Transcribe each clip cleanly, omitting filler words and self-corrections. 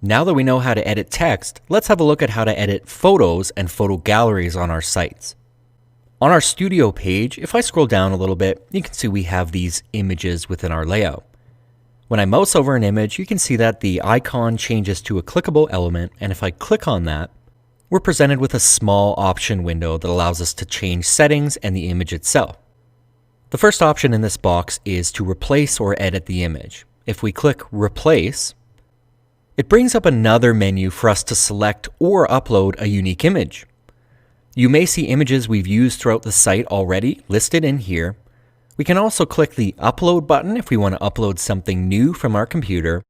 Now that we know how to edit text, let's have a look at how to edit photos and photo galleries on our sites. On our studio page, if I scroll down a little bit, you can see we have these images within our layout. When I mouse over an image, you can see that the icon changes to a clickable element, and if I click on that, we're presented with a small option window that allows us to change settings and the image itself. The first option in this box is to replace or edit the image. If we click Replace, it brings up another menu for us to select or upload a unique image. You may see images we've used throughout the site already listed in here. We can also click the Upload button if we want to upload something new from our computer,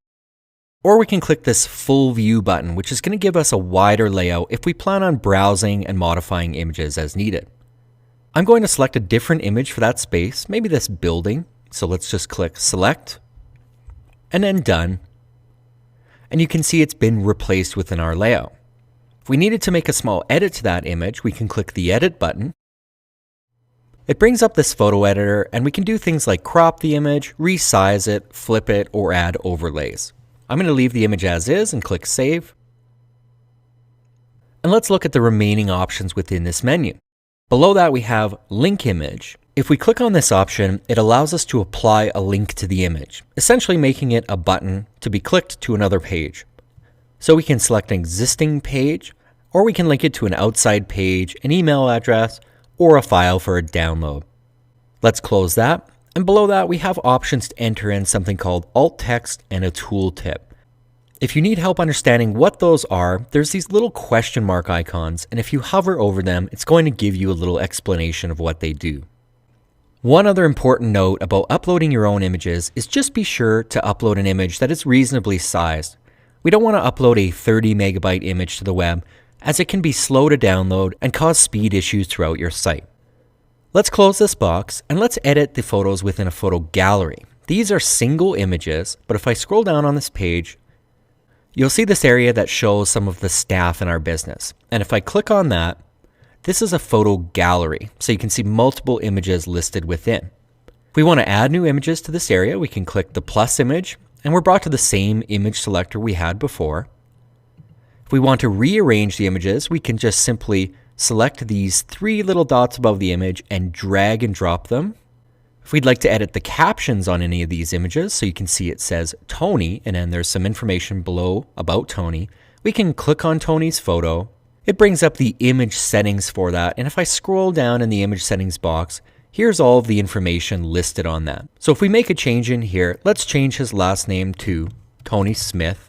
or we can click this Full View button, which is going to give us a wider layout if we plan on browsing and modifying images as needed. I'm going to select a different image for that space, maybe this building. So let's just click Select and then Done. And you can see it's been replaced within our layout. If we needed to make a small edit to that image, we can click the Edit button. It brings up this photo editor, and we can do things like crop the image, resize it, flip it, or add overlays. I'm going to leave the image as is and click Save. And let's look at the remaining options within this menu. Below that we have Link Image. If we click on this option, it allows us to apply a link to the image, essentially making it a button to be clicked to another page. So we can select an existing page, or we can link it to an outside page, an email address, or a file for a download. Let's close that. And below that, we have options to enter in something called alt text and a tooltip. If you need help understanding what those are, there's these little question mark icons, and if you hover over them, it's going to give you a little explanation of what they do. One other important note about uploading your own images is just be sure to upload an image that is reasonably sized. We don't want to upload a 30 megabyte image to the web, as it can be slow to download and cause speed issues throughout your site. Let's close this box and let's edit the photos within a photo gallery. These are single images, but if I scroll down on this page, you'll see this area that shows some of the staff in our business. And if I click on that, this is a photo gallery, so you can see multiple images listed within. If we want to add new images to this area, we can click the plus image, and we're brought to the same image selector we had before. If we want to rearrange the images, we can just simply select these three little dots above the image and drag and drop them. If we'd like to edit the captions on any of these images, so you can see it says Tony, and then there's some information below about Tony, we can click on Tony's photo. It brings up the image settings for that, and if I scroll down in the image settings box, here's all of the information listed on that. So if we make a change in here, let's change his last name to Tony Smith.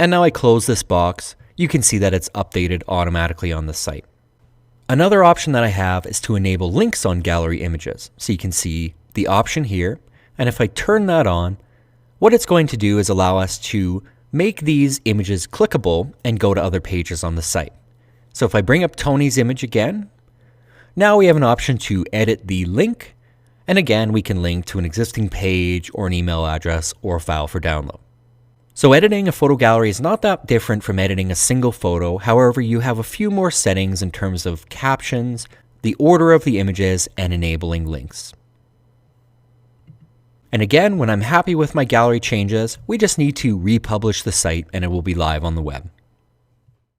And now I close this box. You can see that it's updated automatically on the site. Another option that I have is to enable links on gallery images. So you can see the option here, and if I turn that on, what it's going to do is allow us to make these images clickable and go to other pages on the site. So if I bring up Tony's image again, now we have an option to edit the link, and again we can link to an existing page or an email address or a file for download. So editing a photo gallery is not that different from editing a single photo. However, you have a few more settings in terms of captions, the order of the images, and enabling links. And again, when I'm happy with my gallery changes, we just need to republish the site and it will be live on the web.